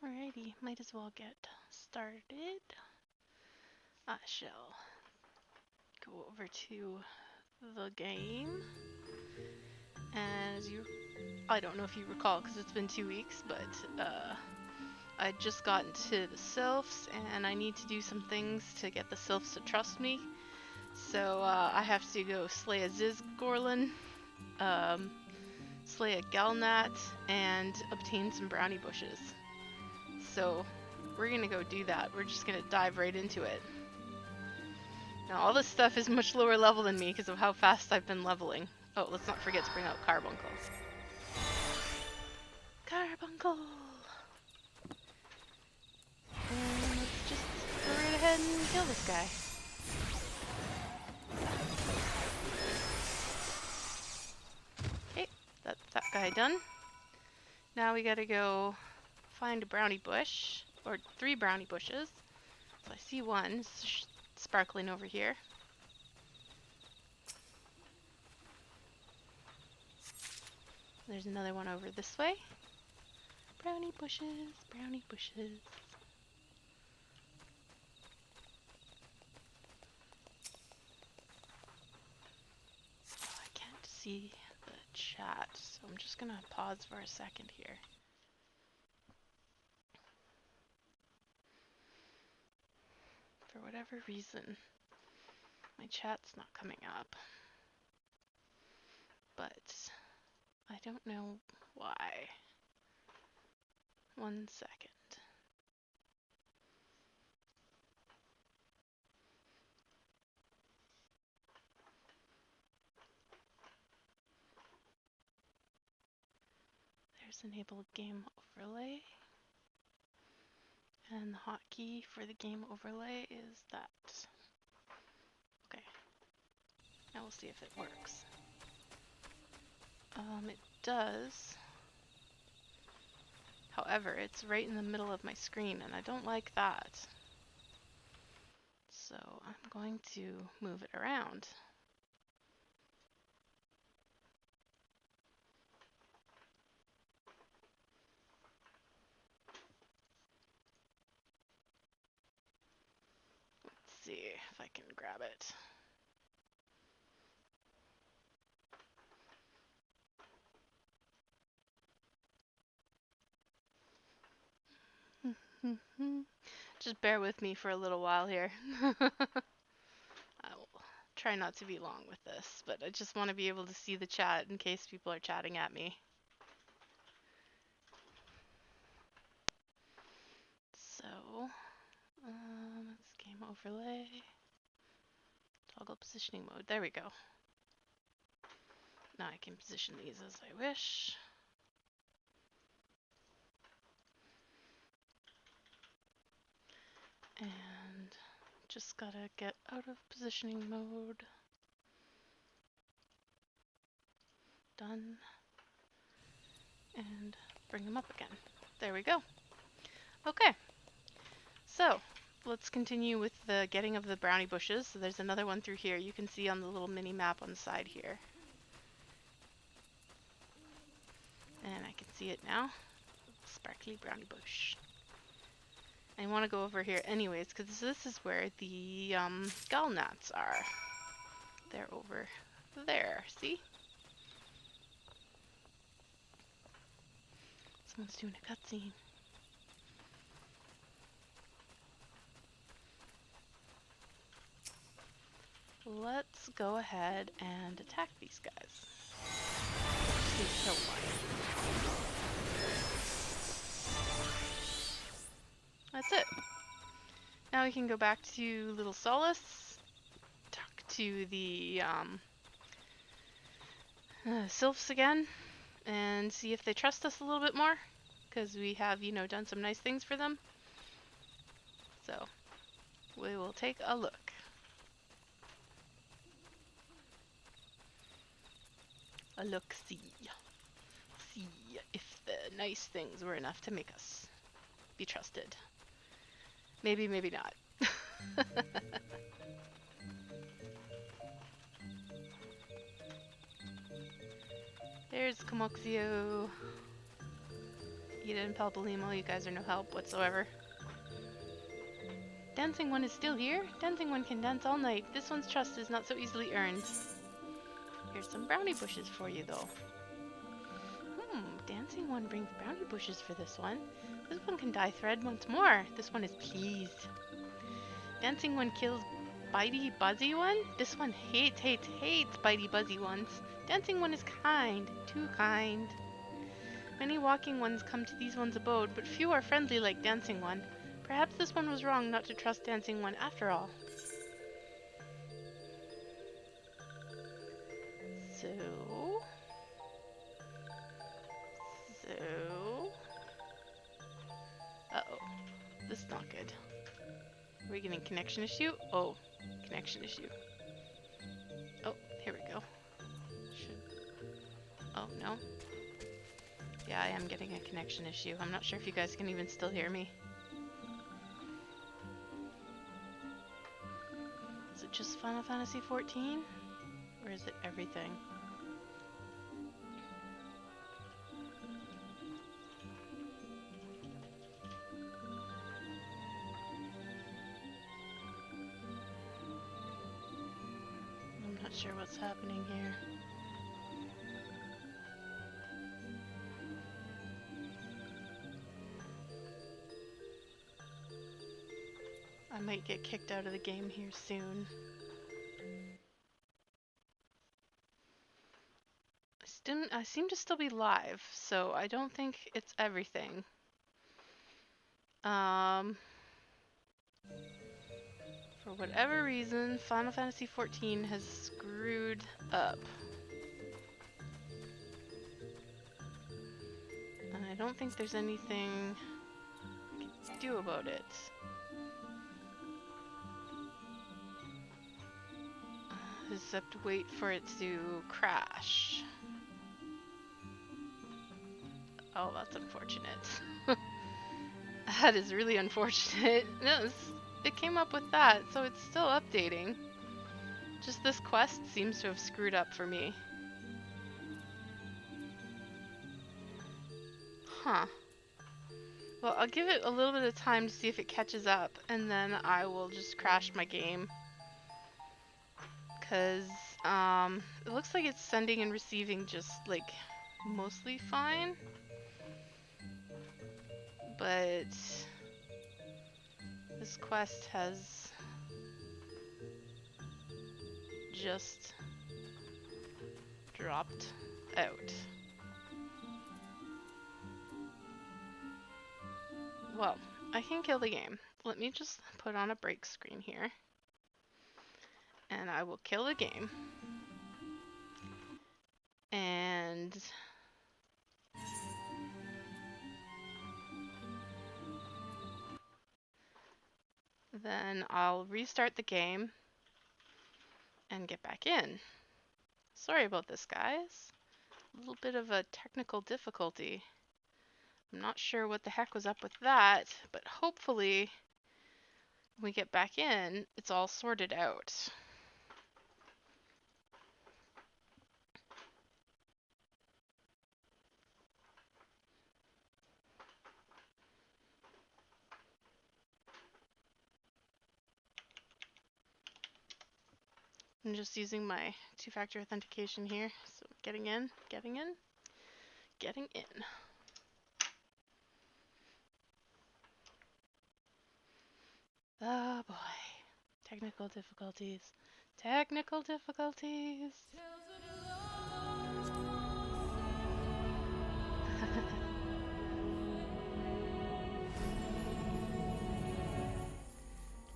Alrighty, might as well get started. I shall go over to the game. And I don't know if you recall because it's been 2 weeks, but I just got into the sylphs and I need to do some things to get the sylphs to trust me. So I have to go slay a Zizgorlin, slay a Galnat, and obtain some brownie bushes. So we're gonna go do that. We're just gonna dive right into it. Now all this stuff is much lower level than me because of how fast I've been leveling. Oh, let's not forget to bring out Carbuncle. Carbuncle! And let's just go right ahead and kill this guy. Okay, that's that guy done. Now we gotta go find a brownie bush, or 3 brownie bushes. So I see one sparkling over here. There's another one over this way. Brownie bushes, brownie bushes. Oh, I can't see the chat, so I'm just gonna pause for a second here. For whatever reason, my chat's not coming up. But I don't know why. 1 second. There's enable game overlay. And the hotkey for the game overlay is that. Okay. Now we'll see if it works. It does. However, it's right in the middle of my screen and I don't like that. So I'm going to move it around. Let's see if I can grab it. Just bear with me for a little while here. I will try not to be long with this, but I just want to be able to see the chat in case people are chatting at me. So, it's game overlay. Toggle positioning mode. There we go. Now I can position these as I wish. And just gotta get out of positioning mode. Done. And bring them up again. There we go. Okay. So, let's continue with the getting of the brownie bushes. So there's another one through here. You can see on the little mini map on the side here. And I can see it now. Sparkly brownie bush. I want to go over here anyways, because this is where the Galnats are. They're over there, see? Someone's doing a cutscene. Let's go ahead and attack these guys. Just need to kill one. That's it. Now we can go back to Little Solace, talk to the sylphs again, and see if they trust us a little bit more, because we have, you know, done some nice things for them. So, we will take a look. A look-see. See if the nice things were enough to make us be trusted. Maybe, maybe not. There's Comoxio. Ida and Palpalimo, you guys are no help whatsoever. Dancing One is still here? Dancing One can dance all night. This one's trust is not so easily earned. Here's some brownie bushes for you, though. Dancing One brings brownie bushes for this one. This one can dye thread once more. This one is pleased. Dancing One kills Bitey Buzzy One? This one hates Bitey Buzzy Ones. Dancing One is kind. Too kind. Many walking ones come to these one's abode, but few are friendly like Dancing One. Perhaps this one was wrong not to trust Dancing One after all. So... Uh-oh. This is not good. Are we getting connection issue? Oh, connection issue. Oh, here we go. Oh, no. Yeah, I am getting a connection issue. I'm not sure if you guys can even still hear me. Is it just Final Fantasy XIV? Or is it everything? I'm not sure what's happening here. I might get kicked out of the game here soon. I seem to still be live, so I don't think it's everything. For whatever reason, Final Fantasy XIV has screwed up. And I don't think there's anything I can do about it. Except wait for it to crash. Oh, that's unfortunate. That is really unfortunate. No, it came up with that, so it's still updating. Just this quest seems to have screwed up for me. Huh. Well, I'll give it a little bit of time to see if it catches up, and then I will just crash my game. Because, it looks like it's sending and receiving just, like, mostly fine. But this quest has just dropped out. Well, I can kill the game. Let me just put on a break screen here. And I will kill the game. And then I'll restart the game and get back in. Sorry about this, guys. A little bit of a technical difficulty. I'm not sure what the heck was up with that, but hopefully when we get back in, it's all sorted out. I'm just using my two-factor authentication here. So getting in. Oh boy. Technical difficulties.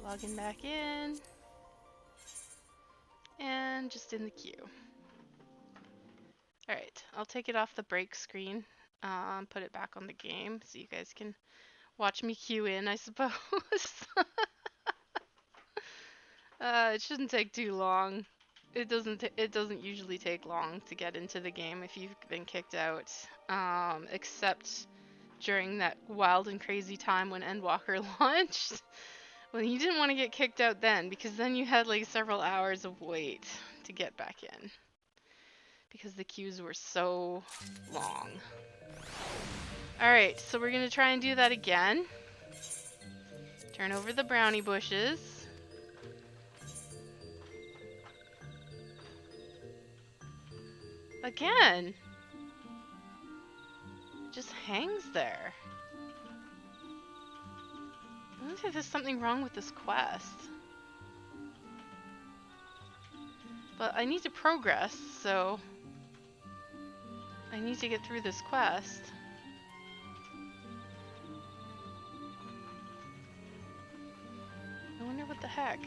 Logging back in. And just in the queue. Alright, I'll take it off the break screen. Put it back on the game so you guys can watch me queue in, I suppose. It shouldn't take too long. It doesn't usually take long to get into the game if you've been kicked out. Except during that wild and crazy time when Endwalker launched. Well, you didn't want to get kicked out then, because then you had like several hours of wait to get back in. Because the queues were so long. Alright, so we're gonna try and do that again. Turn over the brownie bushes. Again! It just hangs there. I wonder if there's something wrong with this quest. But I need to progress, so I need to get through this quest. I wonder what the heck.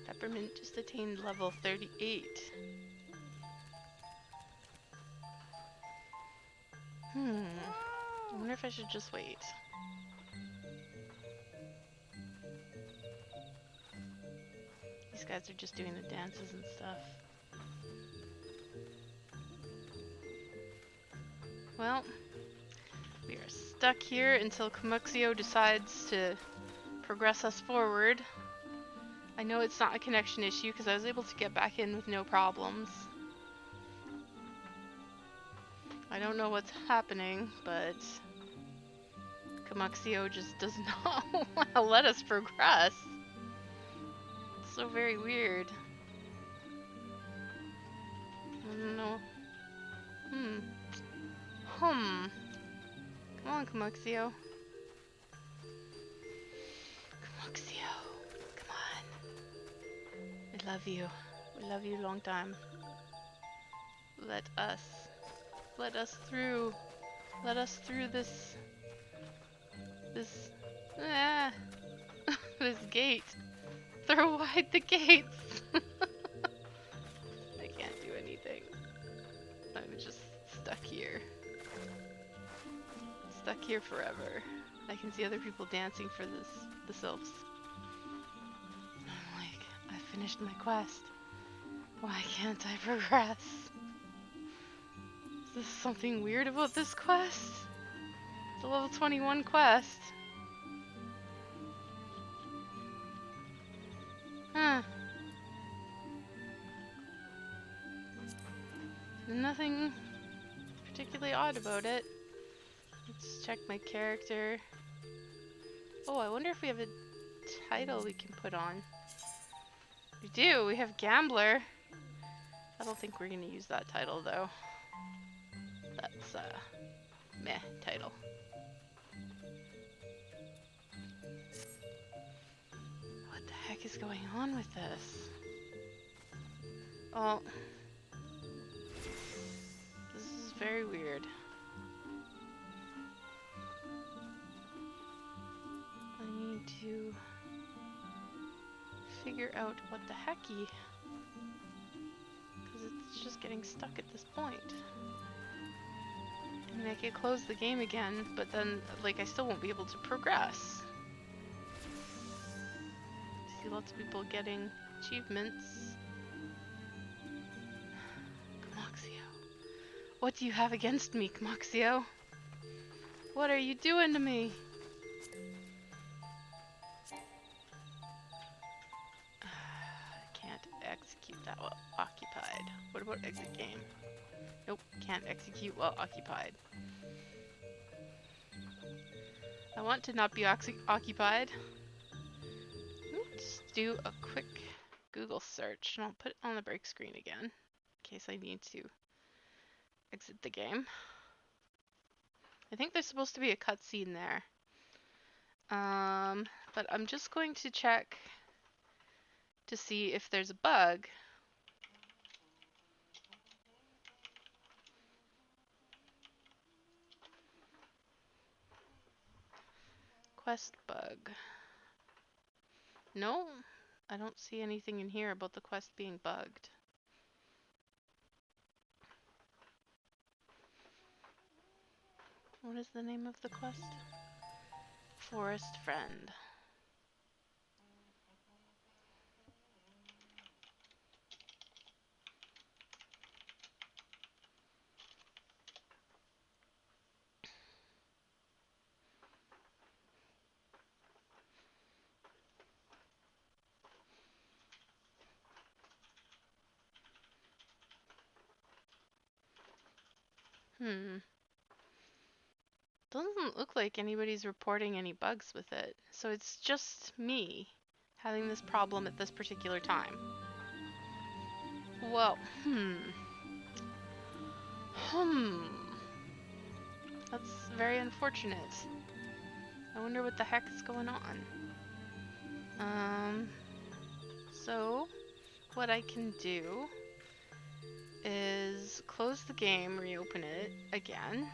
Peppermint just attained level 38. I wonder if I should just wait. These guys are just doing the dances and stuff. Well, we are stuck here until Kamuxio decides to progress us forward. I know it's not a connection issue because I was able to get back in with no problems. I don't know what's happening, but Kamuxio just does not want to let us progress. It's so very weird. I don't know. Come on, Kamuxio. Kamuxio, come on. We love you. We love you a long time. Let us through. Let us through this this gate. Throw wide the gates. I can't do anything. I'm just stuck here. Stuck here forever. I can see other people dancing for the sylphs. I'm like, I finished my quest. Why can't I progress? Is there something weird about this quest? It's a level 21 quest. Huh. Nothing particularly odd about it. Let's check my character. Oh, I wonder if we have a title we can put on. We do. We have Gambler. I don't think we're going to use that title, though. That's meh title. What the heck is going on with this? Oh. This is very weird. I need to figure out what the hecky, because it's just getting stuck at this point. And I could close the game again, but then, like, I still won't be able to progress. I see lots of people getting achievements. Kamuxio. What do you have against me, Kamuxio? What are you doing to me? I can't execute that while occupied. What about exit game? Nope, can't execute while occupied. I want to not be occupied. Let's do a quick Google search, and I'll put it on the break screen again, in case I need to exit the game. I think there's supposed to be a cutscene there. But I'm just going to check to see if there's a bug. Quest bug. No, I don't see anything in here about the quest being bugged. What is the name of the quest? Forest Friend. Doesn't look like anybody's reporting any bugs with it. So it's just me having this problem at this particular time. Well, That's very unfortunate. I wonder what the heck is going on. So what I can do is close the game, reopen it again,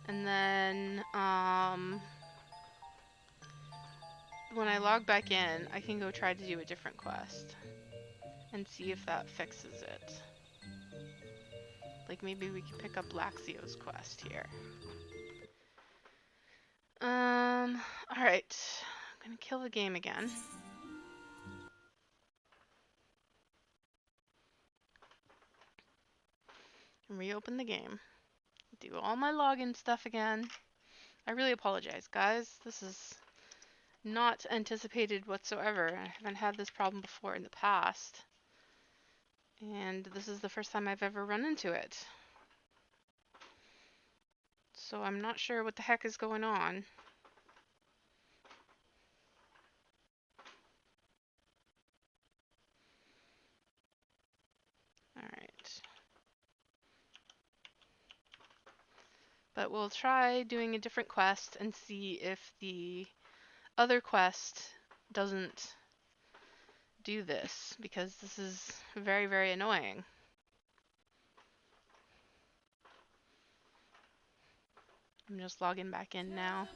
and then when I log back in, I can go try to do a different quest and see if that fixes it. Like maybe we can pick up Laxio's quest here. Alright. I'm gonna kill the game again. And reopen the game. Do all my login stuff again. I really apologize, guys. This is not anticipated whatsoever. I haven't had this problem before in the past. And this is the first time I've ever run into it. So I'm not sure what the heck is going on. Alright. But we'll try doing a different quest and see if the other quest doesn't do this, because this is very, very annoying. I'm just logging back in now.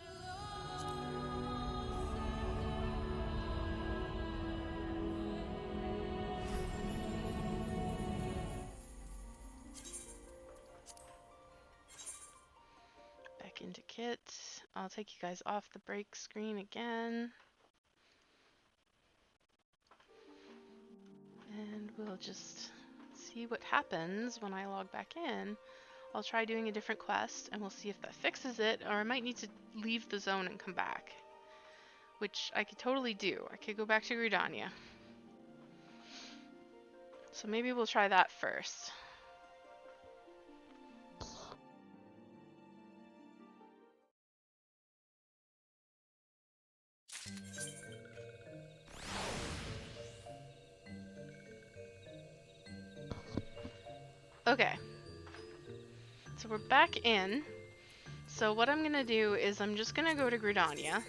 Back into Kit. I'll take you guys off the break screen again. And we'll just see what happens when I log back in. I'll try doing a different quest and we'll see if that fixes it, or I might need to leave the zone and come back. Which I could totally do. I could go back to Gridania. So maybe we'll try that first. Okay. So we're back in. So what I'm gonna do is I'm just gonna go to Gridania.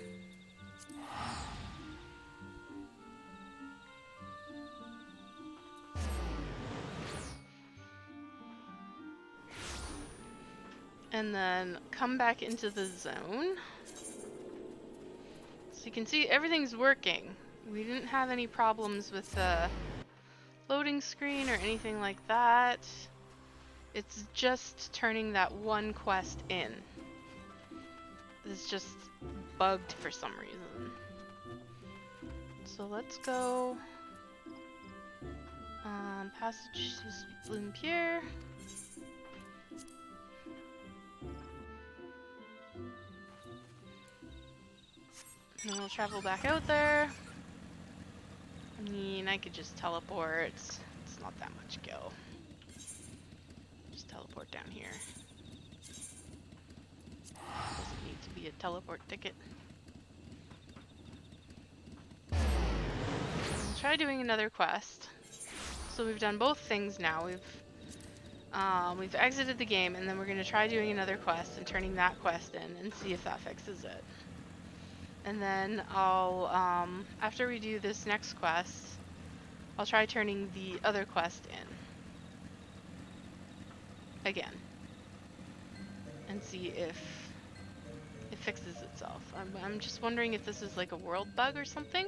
And then come back into the zone. So you can see everything's working. We didn't have any problems with the loading screen or anything like that. It's just turning that one quest in. It's just bugged for some reason. So let's go passage to Limpier. And then we'll travel back out there. I mean, I could just teleport. It's not that much go. Just teleport down here. Doesn't need to be a teleport ticket. We'll try doing another quest. So we've done both things now. We've exited the game, and then we're going to try doing another quest and turning that quest in and see if that fixes it. And then I'll, after we do this next quest, I'll try turning the other quest in. Again. And see if it fixes itself. I'm just wondering if this is like a world bug or something,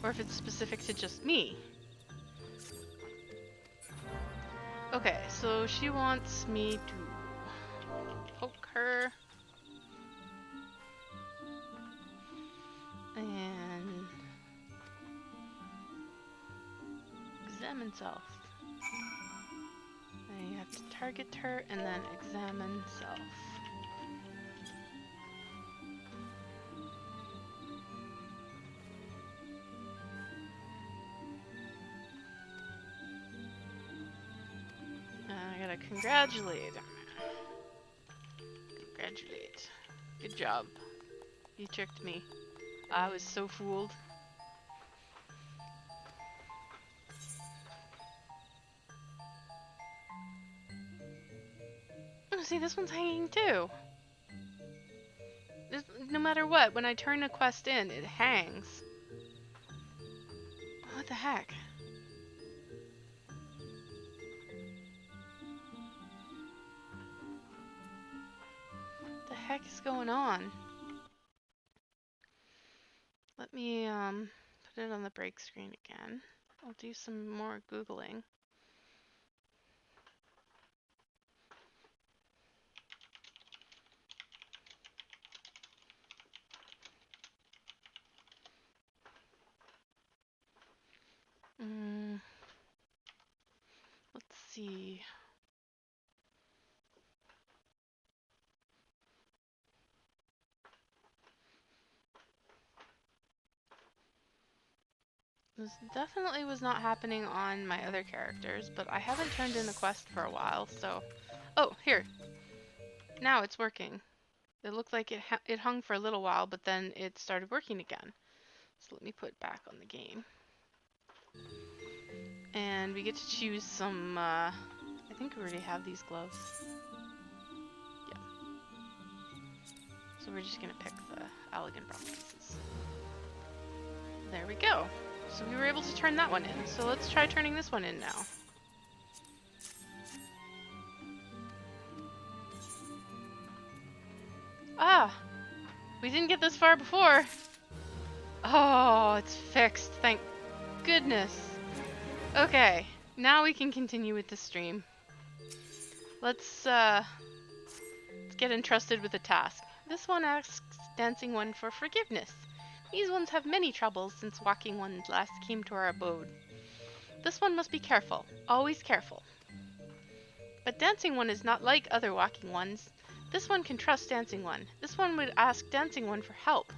or if it's specific to just me. Okay, so she wants me to poke her. And examine self. And you have to target her and then examine self. I gotta congratulate him. Modulate. Good job. You tricked me. I was so fooled. Oh, see, this one's hanging too. No matter what, when I turn a quest in, it hangs. What the heck? What the heck is going on? Let me put it on the break screen again. I'll do some more Googling. Let's see. This definitely was not happening on my other characters, but I haven't turned in a quest for a while, so... Oh, here. Now it's working. It looked like it hung for a little while, but then it started working again. So let me put it back on the game. And we get to choose some, I think we already have these gloves. Yeah. So we're just gonna pick the elegant bronze pieces. There we go. So we were able to turn that one in. So let's try turning this one in now. Ah! We didn't get this far before. Oh, it's fixed. Thank goodness. Okay, now we can continue with the stream. Let's get entrusted with a task. This one asks Dancing One for forgiveness. These ones have many troubles since Walking One last came to our abode. This one must be careful, always careful. But Dancing One is not like other Walking Ones. This one can trust Dancing One. This one would ask Dancing One for help.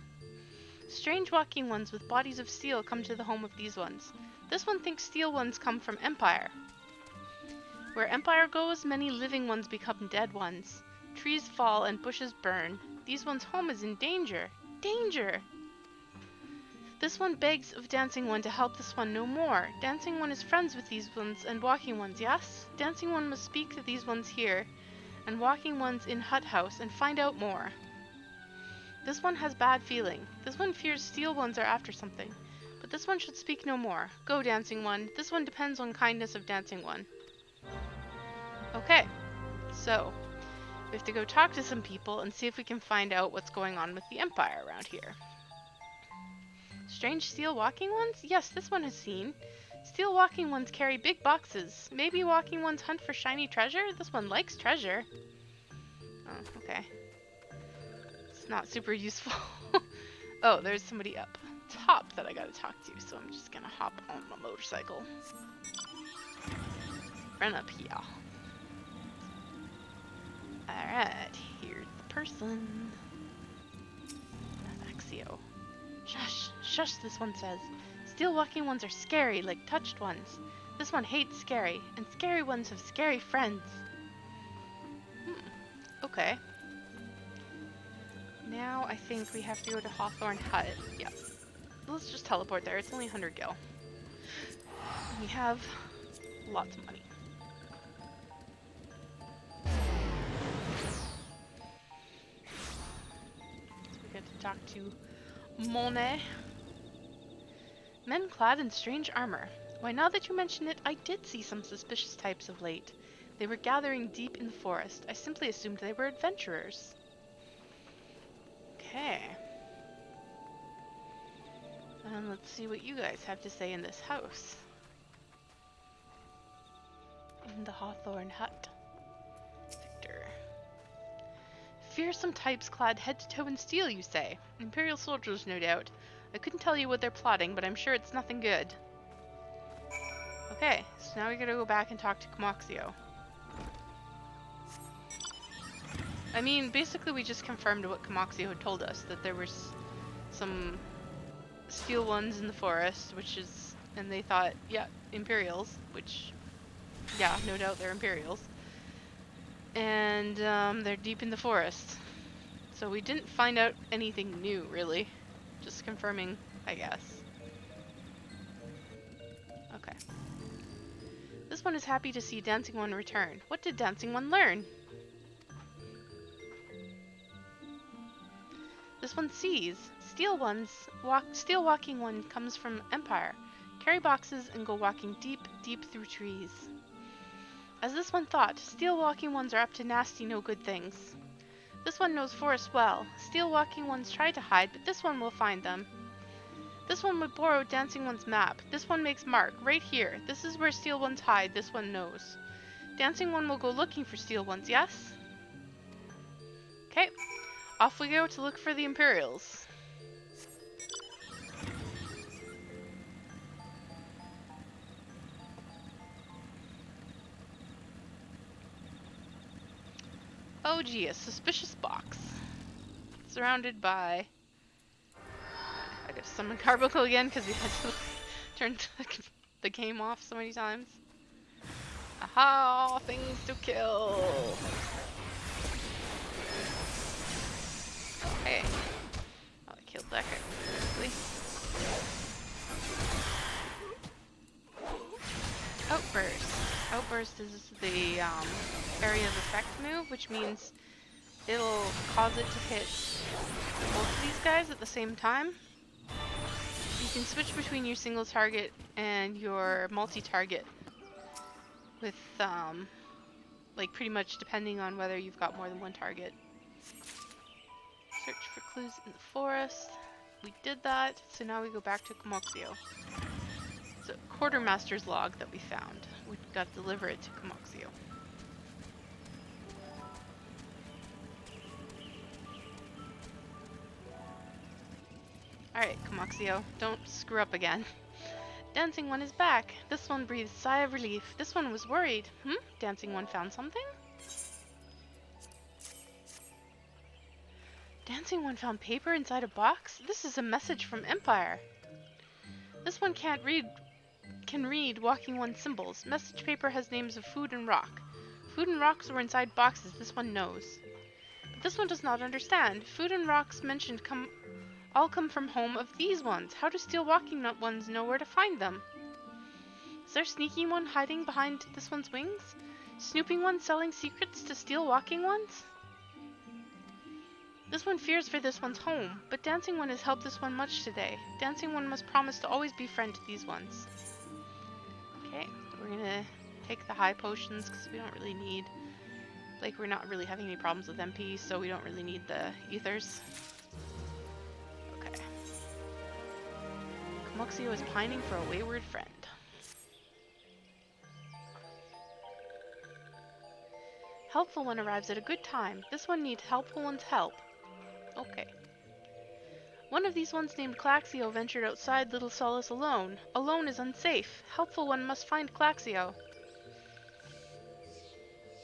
Strange Walking Ones with bodies of steel come to the home of these ones. This one thinks steel ones come from Empire. Where Empire goes, many living ones become dead ones. Trees fall and bushes burn. These ones' home is in danger. Danger! This one begs of Dancing One to help this one no more. Dancing One is friends with these ones and Walking Ones, yes? Dancing One must speak to these ones here and Walking Ones in Hut House and find out more. This one has bad feeling. This one fears steel ones are after something. But this one should speak no more. Go, Dancing One. This one depends on kindness of Dancing One. Okay, so we have to go talk to some people and see if we can find out what's going on with the Empire around here. Strange steel walking ones? Yes, this one has seen. Steel walking ones carry big boxes. Maybe walking ones hunt for shiny treasure? This one likes treasure. Oh, okay. It's not super useful. Oh, there's somebody up top that I gotta talk to, so I'm just gonna hop on my motorcycle. Run up here. Alright, here's the person. FFXIV. Shush, shush, this one says. Steel walking ones are scary, like touched ones. This one hates scary, and scary ones have scary friends. Okay. Now I think we have to go to Hawthorne Hut. Yeah. Let's just teleport there. It's only 100 gil. We have lots of money. We get to talk to Monet. Men clad in strange armor. Why, now that you mention it, I did see some suspicious types of late. They were gathering deep in the forest. I simply assumed they were adventurers. Okay. And let's see what you guys have to say in this house. In the Hawthorne Hut. Victor. Fearsome types clad head to toe in steel, you say? Imperial soldiers, no doubt. I couldn't tell you what they're plotting, but I'm sure it's nothing good. Okay, so now we gotta go back and talk to Comoxio. I mean, basically we just confirmed what Comoxio had told us, that there was some steel ones in the forest, which is, and they thought, yeah, Imperials, which, yeah, no doubt they're Imperials. And they're deep in the forest. So we didn't find out anything new, really. Just confirming, I guess. Okay. This one is happy to see Dancing One return. What did Dancing One learn? This one sees. Steel Walking One comes from Empire. Carry boxes and go walking deep, deep through trees. As this one thought, Steel Walking Ones are up to nasty, no good things. This one knows forest well. Steel Walking Ones try to hide, but this one will find them. This one would borrow Dancing One's map. This one makes mark, right here. This is where Steel Ones hide, this one knows. Dancing One will go looking for Steel Ones, yes? Okay, off we go to look for the Imperials. Oh gee, a suspicious box. Surrounded by... I gotta summon Carbuncle again because we had to turn the game off so many times. Aha! Things to kill! Okay. Oh, I killed that guy quickly. Outburst. Outburst is the area of effect move, which means it'll cause it to hit both of these guys at the same time. You can switch between your single target and your multi-target with, like pretty much depending on whether you've got more than one target. Search for clues in the forest. We did that, so now we go back to Comoxio. It's a quartermaster's log that we found. We've got to deliver it to Comoxio. Alright, Comoxio, don't screw up again. Dancing One is back. This one breathes a sigh of relief. This one was worried. Dancing One found something? Dancing One found paper inside a box? This is a message from Empire. This one can read Walking One symbols. Message paper has names of food and rock. Food and rocks were inside boxes, this one knows. But this one does not understand. Food and rocks mentioned all come from home of these ones. How do Steel Walking Ones know where to find them? Is there Sneaking One hiding behind this one's wings? Snooping One selling secrets to Steel Walking Ones? This one fears for this one's home, but Dancing One has helped this one much today. Dancing One must promise to always be friend to these ones. Okay, we're gonna take the high potions because we don't really need, like, we're not really having any problems with MP, so we don't really need the ethers. Okay. Comoxio is pining for a wayward friend. Helpful One arrives at a good time. This one needs Helpful One's help. Okay. One of these ones named Claxio ventured outside Little Solace alone. Alone is unsafe. Helpful One must find Claxio.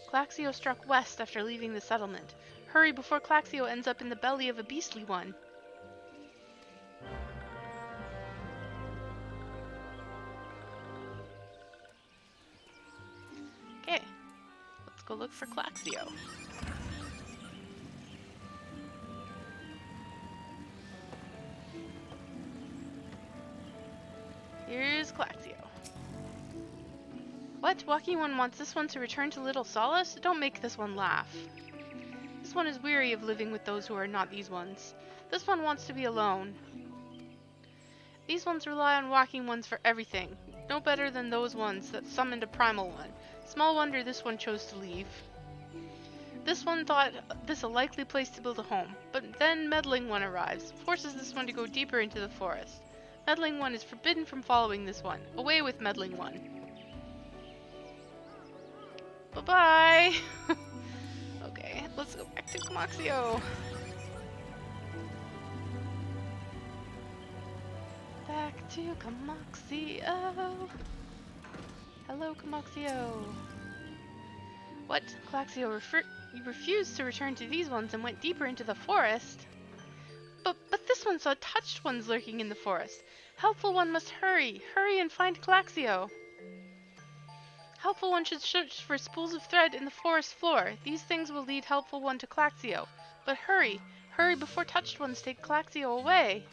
Claxio struck west after leaving the settlement. Hurry before Claxio ends up in the belly of a beastly one. Okay. Let's go look for Claxio. Here's Claxio. What? Walking One wants this one to return to Little Solace? Don't make this one laugh. This one is weary of living with those who are not these ones. This one wants to be alone. These ones rely on Walking Ones for everything. No better than those ones that summoned a Primal One. Small wonder this one chose to leave. This one thought this a likely place to build a home, but then Meddling One arrives, forces this one to go deeper into the forest. Meddling One is forbidden from following this one. Away with Meddling One. Bye-bye! Okay, let's go back to Comoxio. Back to Comoxio. Hello, Comoxio. What? Claxio refused to return to these ones and went deeper into the forest? But this one saw touched ones lurking in the forest. Helpful One must hurry. Hurry and find Claxio. Helpful One should search for spools of thread in the forest floor. These things will lead Helpful One to Claxio. But hurry. hurry before touched ones take Claxio away.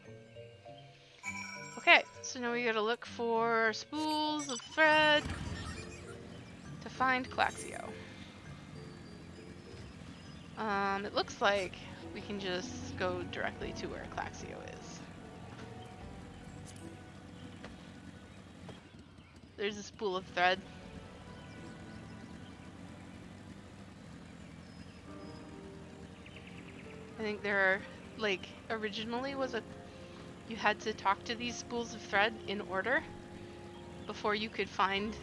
Okay, so now we gotta look for spools of thread to find Claxio. It looks like we can just go directly to where Claxio is. There's a spool of thread. I think there are, like, originally you had to talk to these spools of thread in order before you could find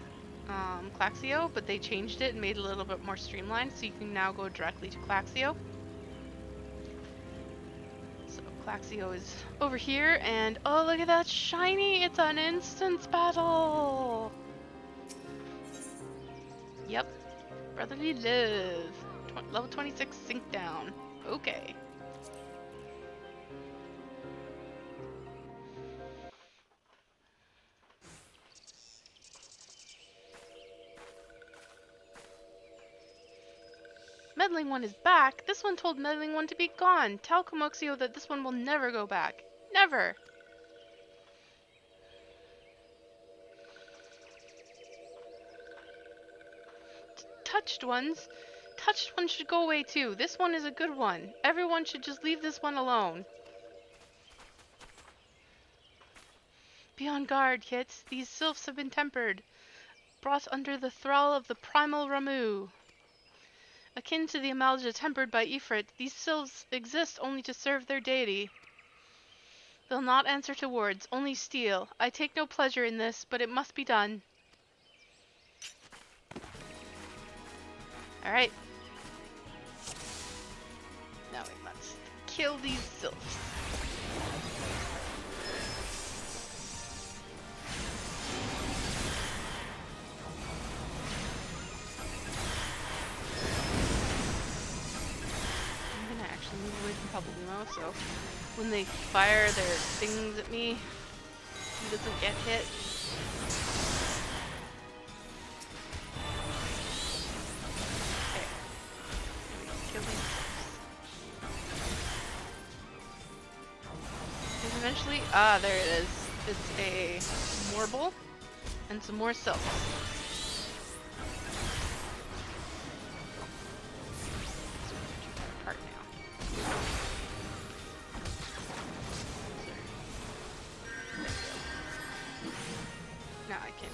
Claxio, but they changed it and made it a little bit more streamlined, so you can now go directly to Claxio. So Claxio is over here, and oh, look at that shiny! It's an instance battle! Yep. Brotherly love. Level 26 sink down. Okay. Meddling One is back. This one told Meddling One to be gone. Tell Comoxio that this one will never go back. Never. Touched ones? Touched ones should go away too. This one is a good one. Everyone should just leave this one alone. Be on guard, kits. These sylphs have been tempered. Brought under the thrall of the primal Ramu. Akin to the Amalja tempered by Ifrit, these sylphs exist only to serve their deity. They'll not answer to words, only steal. I take no pleasure in this, but it must be done. Alright. Now we must kill these sylphs. Move away from Pablimo, so when they fire their things at me, he doesn't get hit. Okay. Kill these. And eventually, there it is. It's a Morble and some more sylphs. Now I can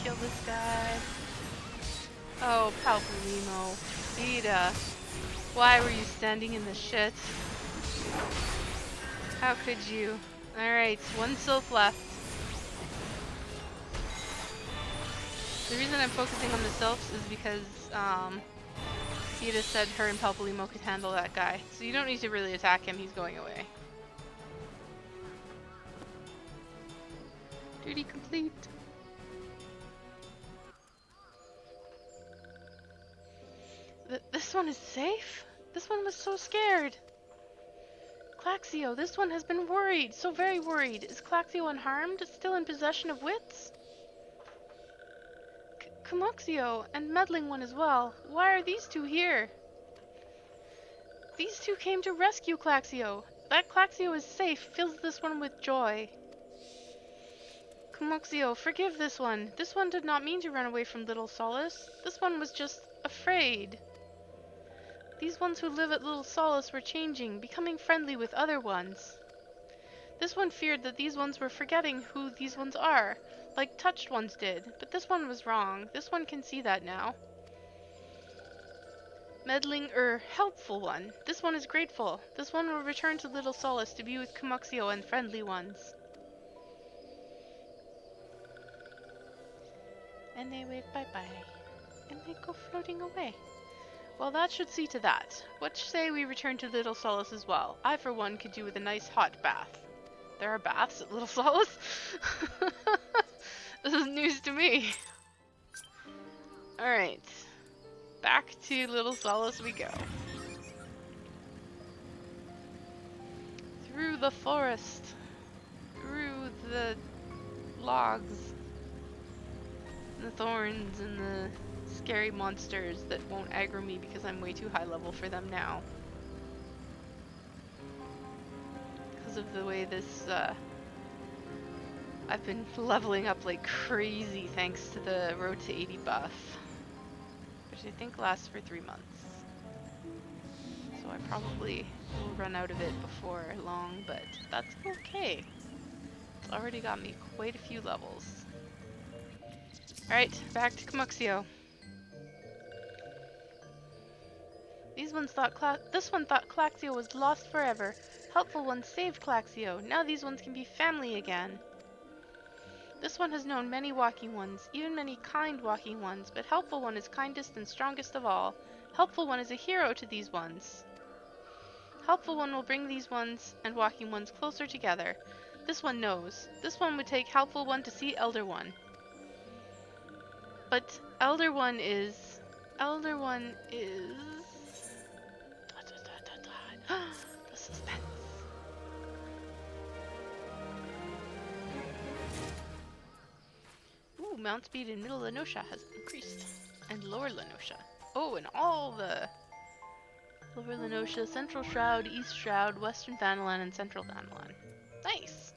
kill this guy. Oh, Palpalimo. Vita. Why were you standing in the shit? How could you? Alright, one sylph left. The reason I'm focusing on the sylphs is because, Vita said her and Palpalimo could handle that guy. So you don't need to really attack him, he's going away. Duty complete. This one is safe? This one was so scared. Claxio, this one has been worried, so very worried. Is Claxio unharmed? Still in possession of wits? Comoxio, and Meddling One as well. Why are these two here? These two came to rescue Claxio. That Claxio is safe fills this one with joy. Comoxio, forgive this one. This one did not mean to run away from Little Solace. This one was just afraid. These ones who live at Little Solace were changing, becoming friendly with other ones. This one feared that these ones were forgetting who these ones are, like touched ones did, but this one was wrong. This one can see that now. Helpful one. This one is grateful. This one will return to Little Solace to be with Comoxio and friendly ones. And they wave bye-bye. And they go floating away. Well, that should see to that. What say we return to Little Solace as well? I, for one, could do with a nice hot bath. There are baths at Little Solace? This is news to me. Alright. Back to Little Solace we go. Through the forest. Through the logs. The thorns and the scary monsters that won't aggro me because I'm way too high level for them now. Because of the way this, I've been leveling up like crazy thanks to the Road to 80 buff. Which I think lasts for 3 months. So I probably will run out of it before long, but that's okay. It's already got me quite a few levels. Alright, back to Camuxio. This one thought Claxio was lost forever. Helpful ones saved Claxio. Now these ones can be family again. This one has known many walking ones, even many kind walking ones, but Helpful One is kindest and strongest of all. Helpful One is a hero to these ones. Helpful One will bring these ones and walking ones closer together. This one knows. This one would take Helpful One to see Elder One. But Elder One is... The suspense. Ooh, mount speed in Middle Lenosha has increased. And Lower Lenosha. Oh, and all the... Lower Lenosha, Central Shroud, East Shroud, Western Thanalan, and Central Thanalan. Nice!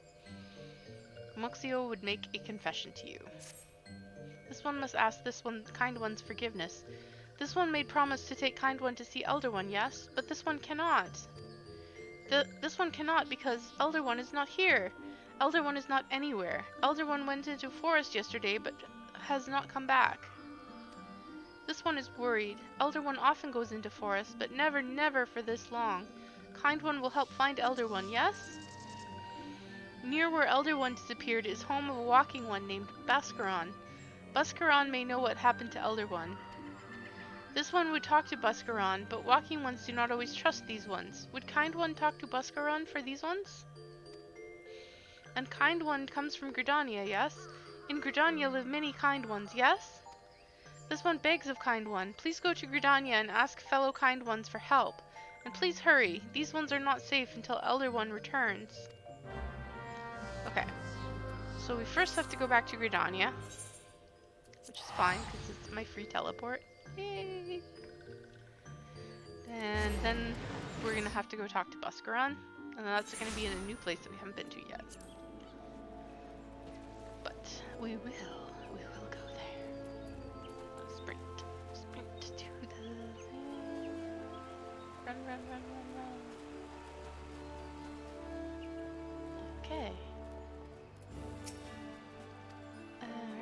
Muxio would make a confession to you. This one must ask this one, Kind One's forgiveness. This one made promise to take Kind One to see Elder One, yes? But this one cannot. This one cannot because Elder One is not here. Elder One is not anywhere. Elder One went into forest yesterday, but has not come back. This one is worried. Elder One often goes into forest, but never, never for this long. Kind One will help find Elder One, yes? Near where Elder One disappeared is home of a walking one named Bascaron. Bascaron may know what happened to Elder One. This one would talk to Bascaron, but walking ones do not always trust these ones. Would Kind One talk to Bascaron for these ones? And Kind One comes from Gridania, yes? In Gridania live many Kind Ones, yes? This one begs of Kind One. Please go to Gridania and ask fellow Kind Ones for help. And please hurry. These ones are not safe until Elder One returns. Okay. So we first have to go back to Gridania. Which is fine, because it's my free teleport. Yay! And then we're going to have to go talk to Bascaron. And that's going to be in a new place that we haven't been to yet. But we will go there. Sprint to the thing. Run. Okay.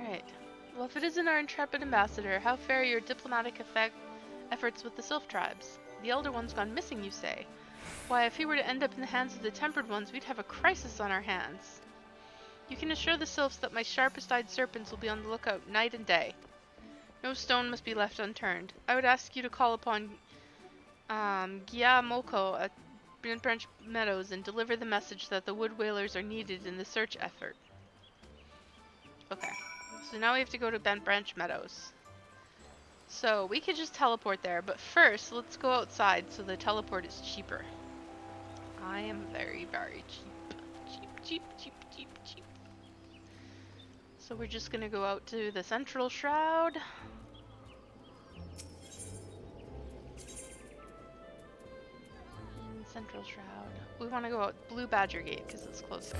Alright. Well, if it isn't our intrepid ambassador, how fare your diplomatic efforts with the Sylph tribes? The Elder One's gone missing, you say? Why, if he were to end up in the hands of the Tempered Ones, we'd have a crisis on our hands. You can assure the Sylphs that my sharpest-eyed serpents will be on the lookout night and day. No stone must be left unturned. I would ask you to call upon Gyamoko at Bent Branch Meadows and deliver the message that the Wood Whalers are needed in the search effort. Okay, so now we have to go to Bent Branch Meadows. So we could just teleport there, but first let's go outside so the teleport is cheaper. I am very, very cheap. Cheap. So we're just gonna go out to the Central Shroud. Central Shroud. We want to go out Blue Badger Gate because it's closer.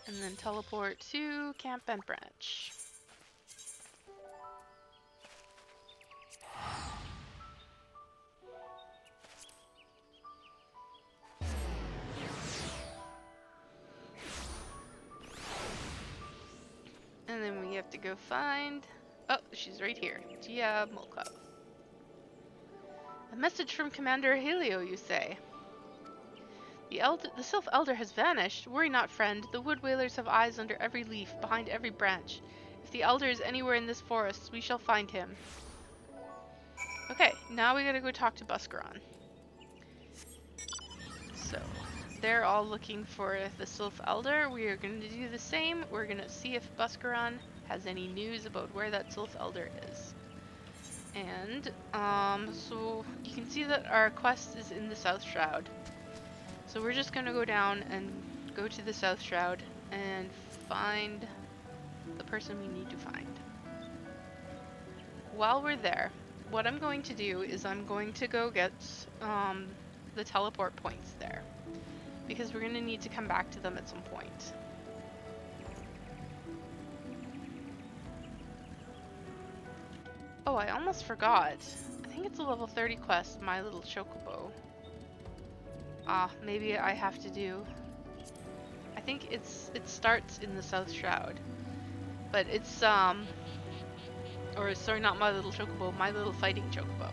And then teleport to Camp Bent Branch. And then we have to go find... Oh, she's right here. Gyamoko. A message from Commander Helio, you say? The Sylph Elder has vanished. Worry not, friend. The Wood Whalers have eyes under every leaf, behind every branch. If the Elder is anywhere in this forest, we shall find him. Okay, now we gotta go talk to Bascaron. So, they're all looking for the Sylph Elder. We are going to do the same. We're going to see if Bascaron has any news about where that Sylph Elder is. And, so you can see that our quest is in the South Shroud. So we're just gonna go down and go to the South Shroud and find the person we need to find. While we're there, what I'm going to do is I'm going to go get the teleport points there, because we're going to need to come back to them at some point. Oh, I almost forgot. I think it's a level 30 quest, My Little Chocobo. Maybe I have to do... I think it starts in the South Shroud. But it's, or sorry, not My Little Chocobo, My Little Fighting Chocobo.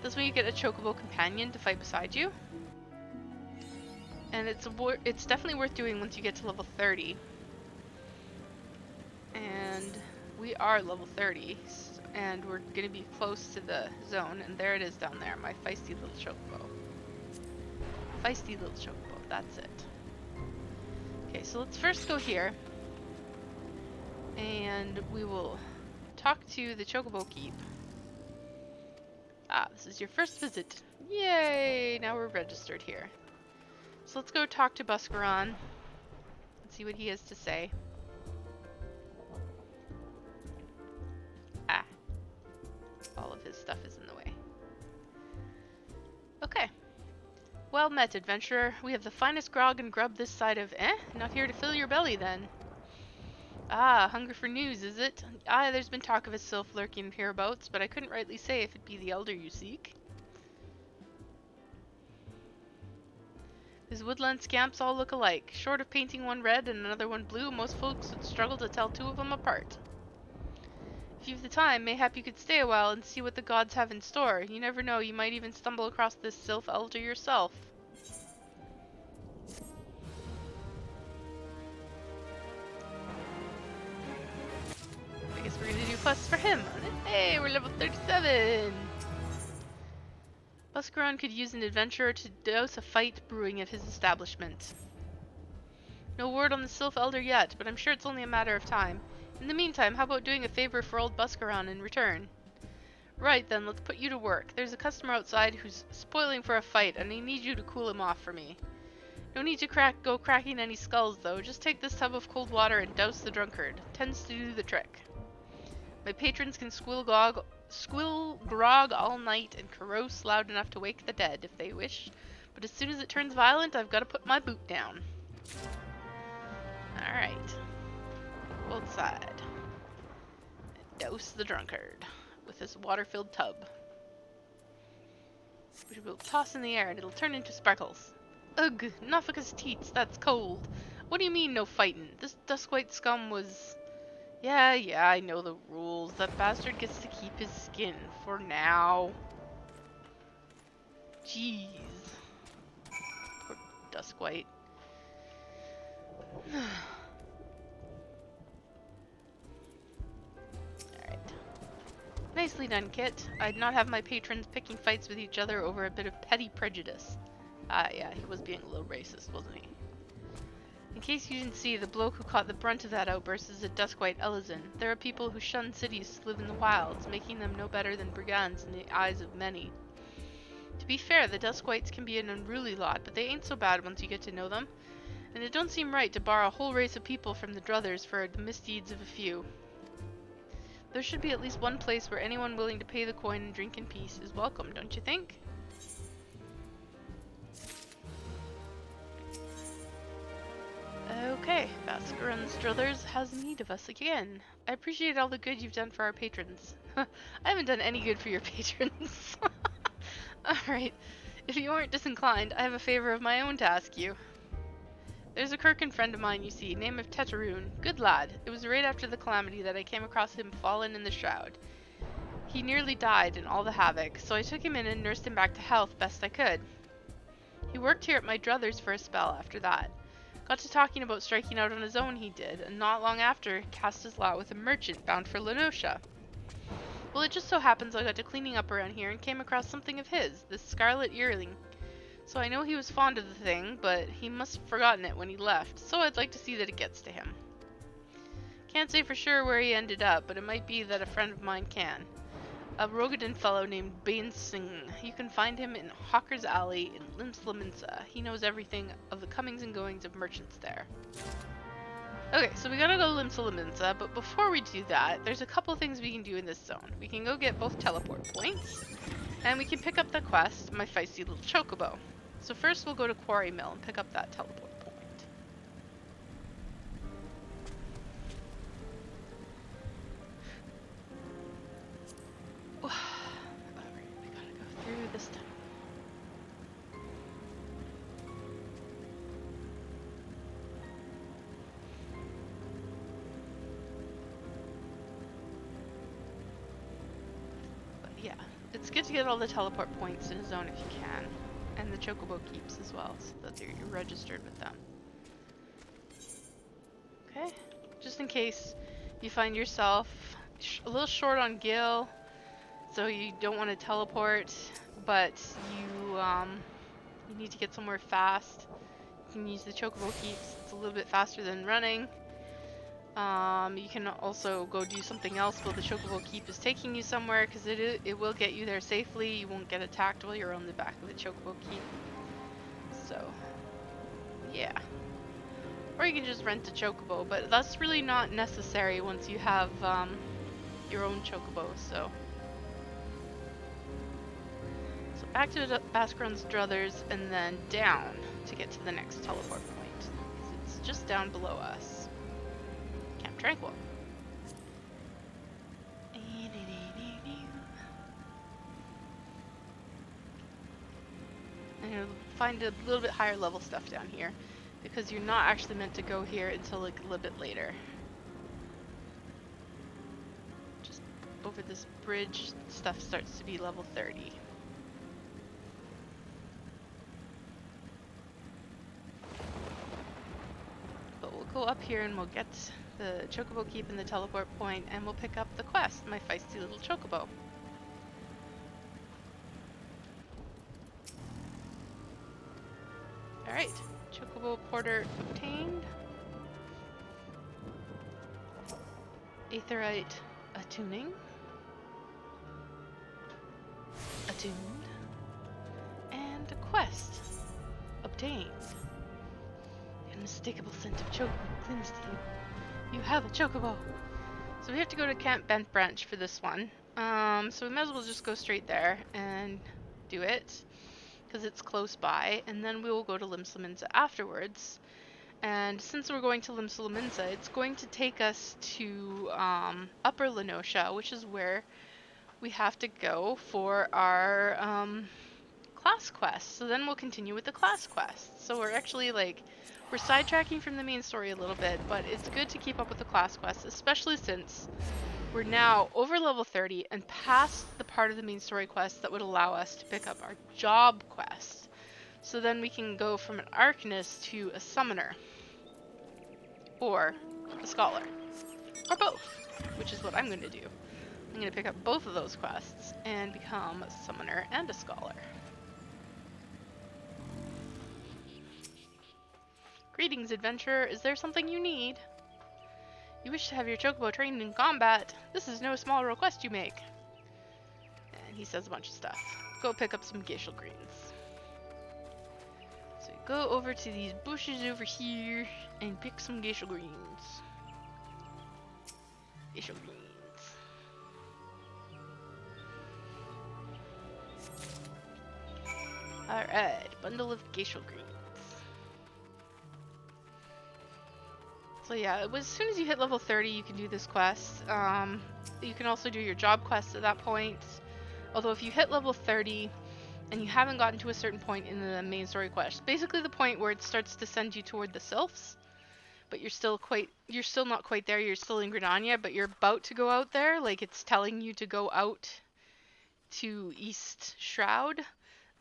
This way you get a Chocobo companion to fight beside you. And it's definitely worth doing once you get to level 30. And we are level 30, and we're going to be close to the zone, and there it is down there, my feisty little Chocobo. Feisty little Chocobo, that's it. Okay, so let's first go here, and we will talk to the Chocobo Keep. This is your first visit. Yay! Now we're registered here. So let's go talk to Buscaron and see what he has to say. All of his stuff is in the way. Okay. Well met, adventurer. We have the finest grog and grub this side of... Not here to fill your belly, then. Hunger for news, is it? There's been talk of a sylph lurking hereabouts, but I couldn't rightly say if it be the elder you seek. These woodland scamps all look alike. Short of painting one red and another one blue, most folks would struggle to tell two of them apart. If you've the time, mayhap you could stay a while and see what the gods have in store. You never know, you might even stumble across this sylph elder yourself. I guess we're gonna do quests for him. Hey, we're level 37! Buscaron could use an adventurer to douse a fight brewing at his establishment. No word on the sylph elder yet, but I'm sure it's only a matter of time. In the meantime, how about doing a favor for old Buscaron in return? Right then, let's put you to work. There's a customer outside who's spoiling for a fight, and I need you to cool him off for me. No need to go cracking any skulls, though. Just take this tub of cold water and douse the drunkard. Tends to do the trick. My patrons can squill grog all night and carouse loud enough to wake the dead, if they wish. But as soon as it turns violent, I've got to put my boot down. Alright. Outside. Douse the drunkard with this water-filled tub, which we'll toss in the air and it'll turn into sparkles. Ugh, Nofficus teats, that's cold. What do you mean no fightin'? This Duskwhite scum was... Yeah, I know the rules. That bastard gets to keep his skin for now. Jeez. Poor Duskwhite. Nicely done, Kit. I'd not have my patrons picking fights with each other over a bit of petty prejudice. Yeah, he was being a little racist, wasn't he? In case you didn't see, the bloke who caught the brunt of that outburst is a Duskwhite Ellison. There are people who shun cities to live in the wilds, making them no better than brigands in the eyes of many. To be fair, the Duskwhites can be an unruly lot, but they ain't so bad once you get to know them. And it don't seem right to bar a whole race of people from the druthers for the misdeeds of a few. There should be at least one place where anyone willing to pay the coin and drink in peace is welcome, don't you think? Okay, Buscaron's druthers has need of us again. I appreciate all the good you've done for our patrons. I haven't done any good for your patrons. Alright, if you aren't disinclined, I have a favor of my own to ask you. There's a Kirkin friend of mine, you see, name of Teteroon. Good lad. It was right after the calamity that I came across him fallen in the shroud. He nearly died in all the havoc, so I took him in and nursed him back to health best I could. He worked here at my druthers for a spell after that. Got to talking about striking out on his own, he did, and not long after cast his lot with a merchant bound for Lenosha. Well, it just so happens I got to cleaning up around here and came across something of his, this scarlet yearling. So I know he was fond of the thing, but he must have forgotten it when he left, so I'd like to see that it gets to him. Can't say for sure where he ended up, but it might be that a friend of mine can. A Rogadin fellow named Bain Singh. You can find him in Hawker's Alley in Limslaminsa. He knows everything of the comings and goings of merchants there. Okay, so we gotta go Limslaminsa, but before we do that, there's a couple things we can do in this zone. We can go get both teleport points, and we can pick up the quest, My Feisty Little Chocobo. So first we'll go to Quarry Mill and pick up that teleport point. Alright, we gotta go through this tunnel. But yeah, it's good to get all the teleport points in a zone if you can. And the Chocobo keeps as well, so that you're registered with them. Okay, just in case you find yourself a little short on gil, so you don't want to teleport, but you need to get somewhere fast. You can use the Chocobo keeps. It's a little bit faster than running. You can also go do something else while the Chocobo keep is taking you somewhere, because it will get you there safely. You won't get attacked while you're on the back of the Chocobo keep. So, yeah. Or you can just rent a Chocobo, but that's really not necessary once you have your own Chocobo, so back to Bascaron's Druthers and then down to get to the next teleport point. It's just down below us. Camp Tranquil. And you'll find a little bit higher level stuff down here, because you're not actually meant to go here until like a little bit later. Just over this bridge, stuff starts to be level 30. But we'll go up here and we'll get the Chocobo Keep and the teleport point, and we'll pick up the quest, My Feisty Little Chocobo. Alright, Chocobo Porter obtained. Aetherite attuning. Attuned. And a quest obtained. The unmistakable scent of Chocobo clings to you. You have a Chocobo! So we have to go to Camp Bent Branch for this one. So we might as well just go straight there and do it, because it's close by, and then we will go to Limslaminsa afterwards. And since we're going to Limslaminsa, it's going to take us to Upper Lenosha, which is where we have to go for our class quest. So then we'll continue with the class quest. So we're actually we're sidetracking from the main story a little bit, but it's good to keep up with the class quest, especially since we're now over level 30 and past the part of the main story quest that would allow us to pick up our job quest. So then we can go from an Arcanist to a Summoner, or a Scholar, or both, which is what I'm going to do. I'm going to pick up both of those quests and become a Summoner and a Scholar. Greetings, adventurer. Is there something you need? You wish to have your Chocobo trained in combat. This is no small request you make. And he says a bunch of stuff. Go pick up some Geishel greens. So you go over to these bushes over here and pick some Geishel greens. Geishel greens. Alright, bundle of Geishel greens. So yeah, as soon as you hit level 30, you can do this quest. You can also do your job quest at that point. Although if you hit level 30 and you haven't gotten to a certain point in the main story quest, basically the point where it starts to send you toward the Sylphs, but you're still not quite there. You're still in Gridania, but you're about to go out there. Like, it's telling you to go out to East Shroud.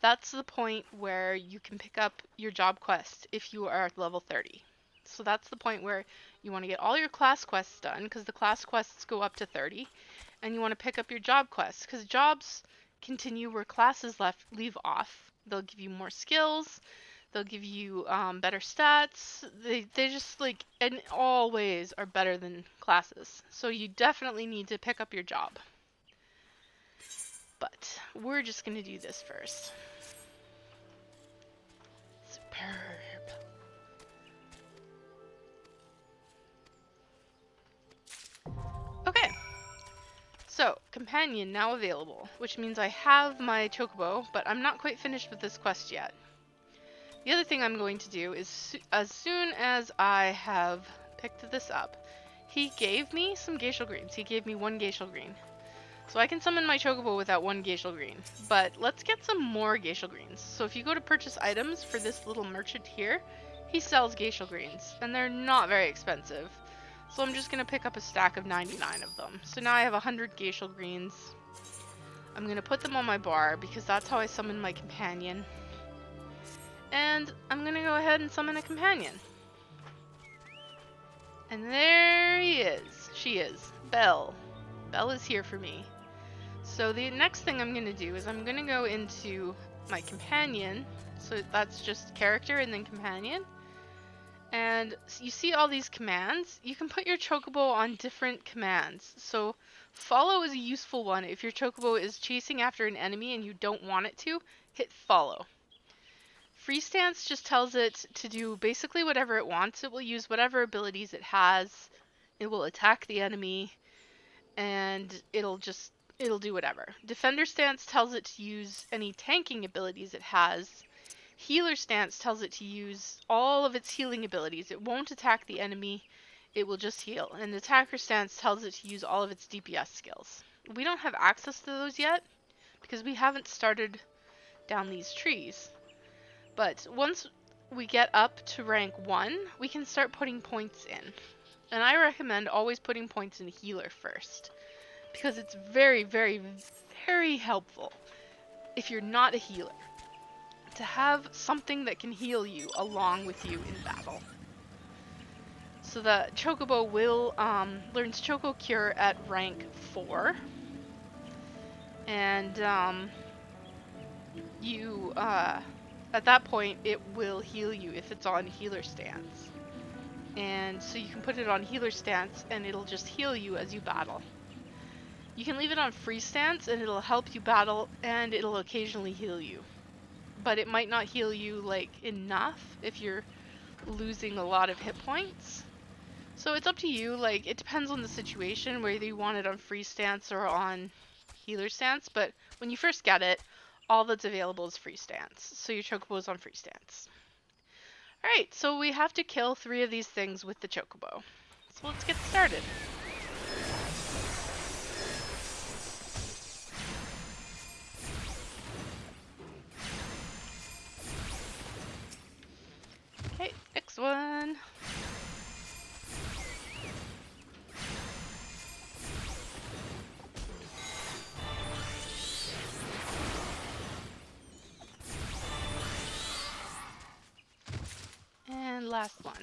That's the point where you can pick up your job quest if you are at level 30. So that's the point where you want to get all your class quests done, because the class quests go up to 30, and you want to pick up your job quests, because jobs continue where classes leave off. They'll give you more skills, They'll give you better stats. They just like in all ways are better than classes. So you definitely need to pick up your job. But we're just gonna do this first. Superb. Okay. So, companion now available, which means I have my chocobo, but I'm not quite finished with this quest yet. The other thing I'm going to do is, as soon as I have picked this up, he gave me some Geishal Greens. He gave me 1 Geishal Green. So I can summon my chocobo without 1 Geishal Green. But let's get some more Geishal Greens. So if you go to purchase items for this little merchant here, he sells Geishal Greens, and they're not very expensive. So I'm just going to pick up a stack of 99 of them. So now I have 100 Geishal Greens. I'm going to put them on my bar because that's how I summon my companion. And I'm going to go ahead and summon a companion. And there he is. She is. Belle. Belle is here for me. So the next thing I'm going to do is I'm going to go into my companion. So that's just character and then companion. And you see all these commands. You can put your chocobo on different commands. So follow is a useful one. If your chocobo is chasing after an enemy and you don't want it to, hit follow. Free stance just tells it to do basically whatever it wants. It will use whatever abilities it has. It will attack the enemy, and it'll do whatever. Defender stance tells it to use any tanking abilities it has. Healer stance tells it to use all of its healing abilities. It won't attack the enemy, it will just heal. And attacker stance tells it to use all of its DPS skills. We don't have access to those yet because we haven't started down these trees. But once we get up to rank 1, we can start putting points in. And I recommend always putting points in healer first, because it's very, very, very helpful if you're not a healer to have something that can heal you along with you in battle. So the chocobo will learns Choco Cure at rank 4, and you at that point it will heal you if it's on healer stance. And so you can put it on healer stance and it'll just heal you as you battle. You can leave it on free stance and it'll help you battle and it'll occasionally heal you. But it might not heal you like enough if you're losing a lot of hit points. So it's up to you, like it depends on the situation whether you want it on free stance or on healer stance, but when you first get it, all that's available is free stance. So your chocobo is on free stance. Alright, so we have to kill 3 of these things with the chocobo. So let's get started. Okay, next one. And last one.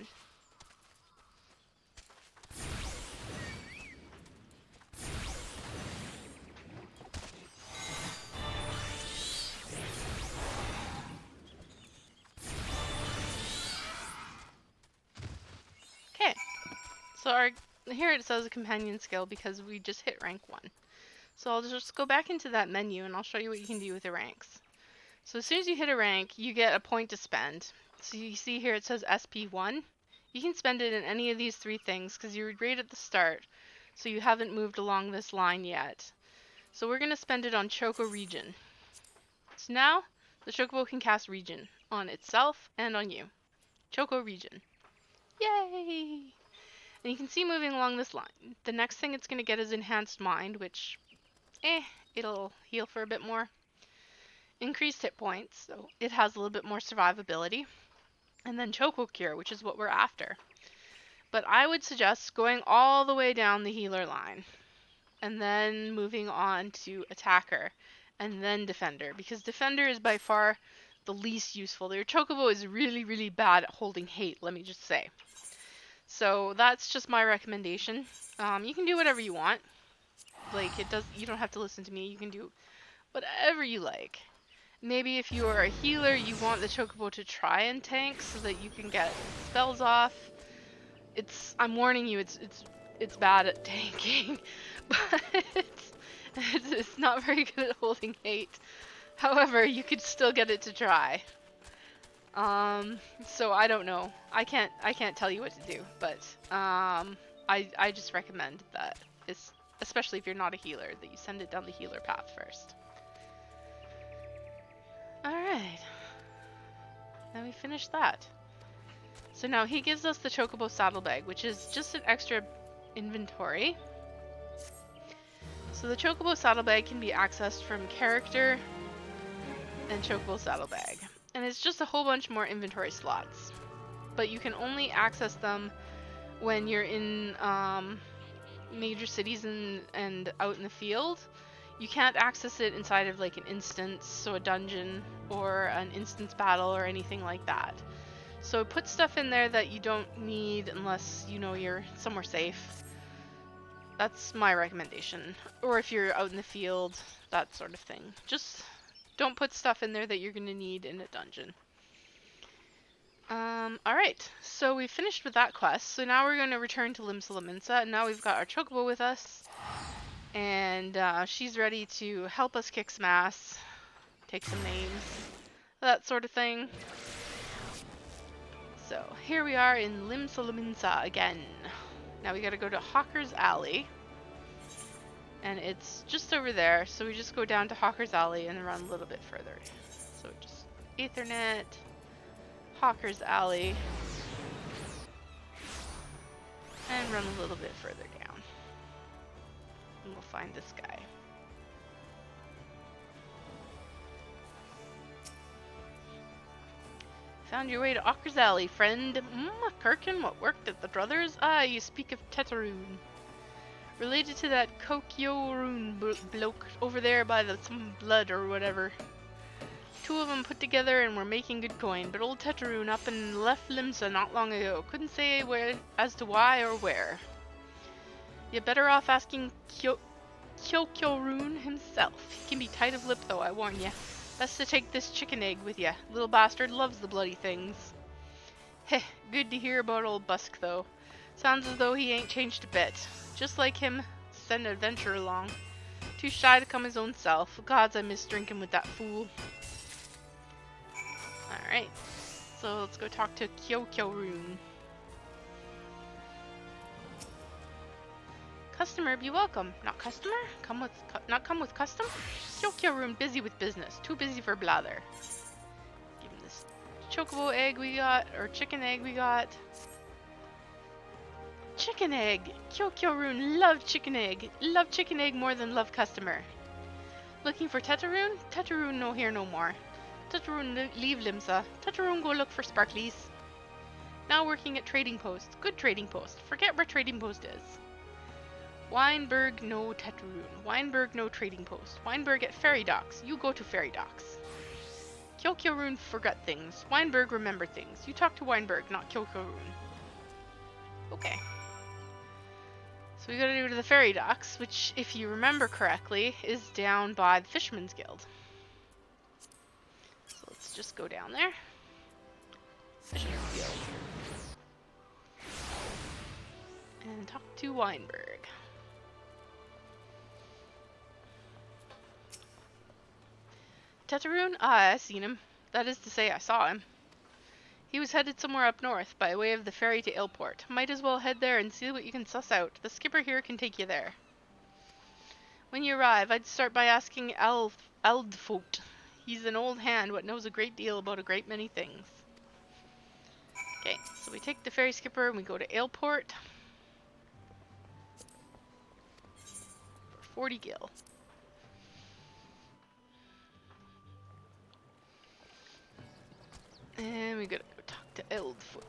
Okay, so here it says a companion skill because we just hit rank 1. So I'll just go back into that menu and I'll show you what you can do with the ranks. So as soon as you hit a rank, you get a point to spend. So you see here it says SP1. You can spend it in any of these 3 things because you're right at the start, so you haven't moved along this line yet. So we're going to spend it on Choco Region. So now the Chocobo can cast Region on itself and on you. Choco Region. Yay! And you can see moving along this line. The next thing it's going to get is Enhanced Mind, which, it'll heal for a bit more. Increased hit points, so it has a little bit more survivability. And then Choco Cure, which is what we're after. But I would suggest going all the way down the healer line, and then moving on to Attacker, and then Defender, because Defender is by far the least useful. Your Chocobo is really, really bad at holding hate, let me just say. So that's just my recommendation. You can do whatever you want. Like, you don't have to listen to me, you can do whatever you like. Maybe if you are a healer, you want the chocobo to try and tank so that you can get spells off. I'm warning you, it's bad at tanking, but it's not very good at holding hate. However, you could still get it to try. So I don't know. I can't tell you what to do, but I just recommend that, especially if you're not a healer, that you send it down the healer path first. Alright. Then we finished that. So now he gives us the chocobo saddlebag, which is just an extra inventory. So the chocobo saddlebag can be accessed from character and chocobo saddlebag. And it's just a whole bunch more inventory slots. But you can only access them when you're in major cities and out in the field. You can't access it inside of like an instance, so a dungeon or an instance battle or anything like that. So put stuff in there that you don't need unless you know you're somewhere safe. That's my recommendation. Or if you're out in the field, that sort of thing. Just don't put stuff in there that you're going to need in a dungeon. Alright, so we finished with that quest. So now we're going to return to Limsa, and now we've got our chocobo with us. And she's ready to help us kick some ass, take some names, that sort of thing. So here we are in Limsa again. Now we gotta go to Hawker's Alley. And it's just over there, so we just go down to Hawker's Alley and run a little bit further. So just Ethernet, Hawker's Alley, and run a little bit further down. And we'll find this guy. Found your way to Hawker's Alley, friend. Kirkin, what worked at the Druthers? Ah, you speak of Teteroon. Related to that Kokyorun bloke over there by some blood or whatever. Two of them put together and were making good coin, but old Teteroon up and left Limsa not long ago. Couldn't say as to why or where. You're better off asking Kokyorun himself. He can be tight of lip though, I warn ya. Best to take this chicken egg with ya. Little bastard loves the bloody things. Heh, good to hear about old Busk though. Sounds as though he ain't changed a bit. Just like him, send an adventure along. Too shy to come his own self. Gods, I miss drinking with that fool. Alright, so let's go talk to Kokyorun. Customer, be welcome. Not customer? Not come with custom? Kokyorun busy with business. Too busy for blather. Give him this chocobo egg we got, or chicken egg we got. Chicken egg! Kokyorun love chicken egg. Love chicken egg more than love customer. Looking for Teteroon? Teteroon no here no more. Teteroon leave Limsa. Teteroon go look for sparklies. Now working at trading post. Good trading post. Forget where trading post is. Weinberg no Teteroon. Weinberg no trading post. Weinberg at ferry docks. You go to ferry docks. Kokyorun forgot things. Weinberg remember things. You talk to Weinberg, not Kokyorun. Okay. So we gotta go to the ferry docks, which, if you remember correctly, is down by the Fisherman's Guild. So let's just go down there. Fisherman's Guild. And talk to Weinberg. Teteroon? Ah, I seen him. That is to say, I saw him. He was headed somewhere up north, by way of the ferry to Ailport. Might as well head there and see what you can suss out. The skipper here can take you there. When you arrive, I'd start by asking Eldfoot. He's an old hand what knows a great deal about a great many things. Okay, so we take the ferry skipper and we go to Ailport. For 40 gil. And we gotta go talk to Eldfoot.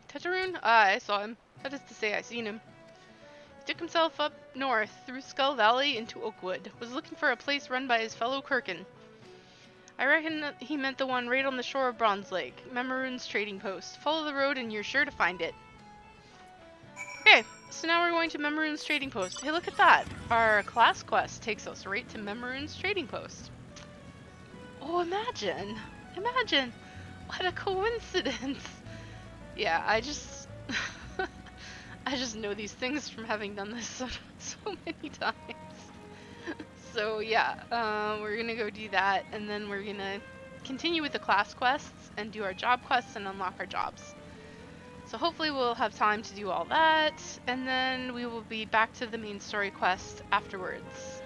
Teteroon? Ah, I saw him. That is to say, I seen him. He took himself up north through Skull Valley into Oakwood. Was looking for a place run by his fellow Kirkin. I reckon that he meant the one right on the shore of Bronze Lake. Memaroon's trading post. Follow the road and you're sure to find it. Okay, so now we're going to Memorune's trading post. Hey, look at that. Our class quest takes us right to Memorune's trading post. Oh, imagine. Imagine. What a coincidence. Yeah, I just... I just know these things from having done this so many times. So yeah, we're gonna go do that, and then we're gonna continue with the class quests and do our job quests and unlock our jobs. So hopefully we'll have time to do all that, and then we will be back to the main story quest afterwards.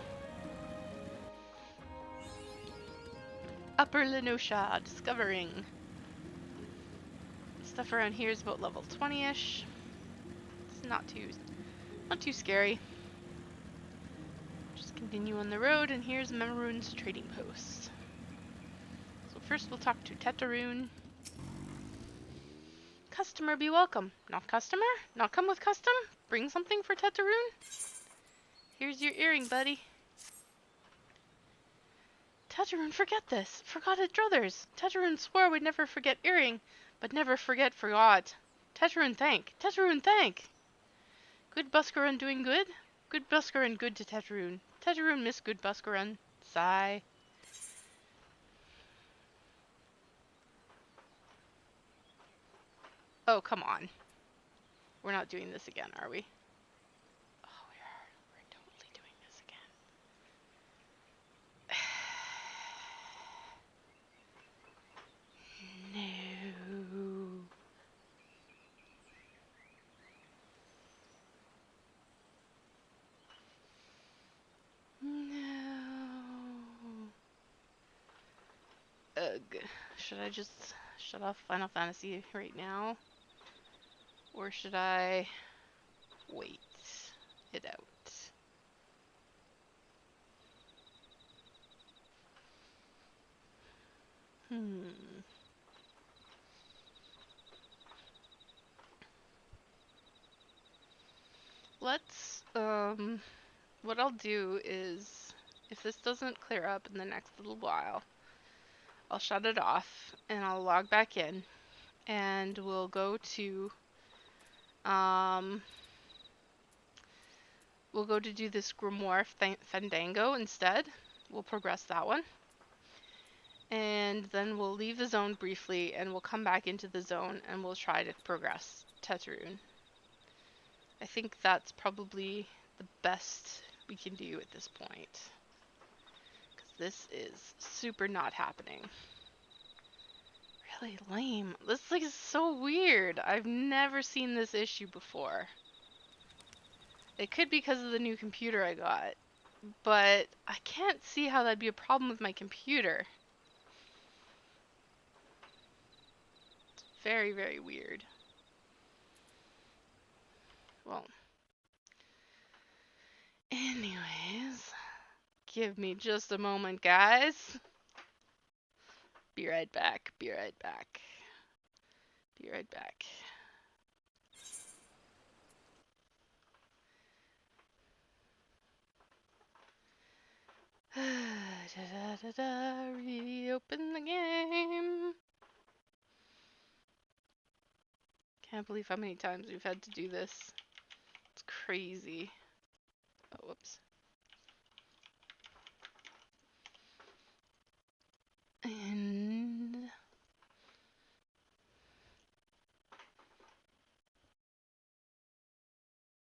Upper Lenosha, discovering. Stuff around here is about level 20-ish. It's not too scary. Just continue on the road, and here's Memorune's trading post. So first we'll talk to Tetarune. Customer be welcome. Not customer? Not come with custom? Bring something for Tetarune? Here's your earring, buddy. Tetarune, forget this. Forgot it druthers. Tetarune swore we'd never forget earring, but never forget forgot. Tetarune thank. Tetarune thank. Good Buscarun doing good? Good Buscarun good to Tetarune. Tetarune miss good Buscarun. Sigh. Oh, come on. We're not doing this again, are we? Oh, we are. We're totally doing this again. No. No. Ugh. Should I just shut off Final Fantasy right now? Or should I wait it out? Let's, what I'll do is, if this doesn't clear up in the next little while, I'll shut it off and I'll log back in and we'll go to, we'll go to do this Grimoire Fandango instead. We'll progress that one. And then we'll leave the zone briefly and we'll come back into the zone and we'll try to progress Tetarune. I think that's probably the best we can do at this point. Because this is super not happening. Really lame. This is so weird. I've never seen this issue before. It could be because of the new computer I got. But I can't see how that'd be a problem with my computer. It's very, very weird. Well, anyways, give me just a moment, guys. Be right back, be right back. Be right back. Reopen the game. Can't believe how many times we've had to do this. It's crazy. Oh, whoops.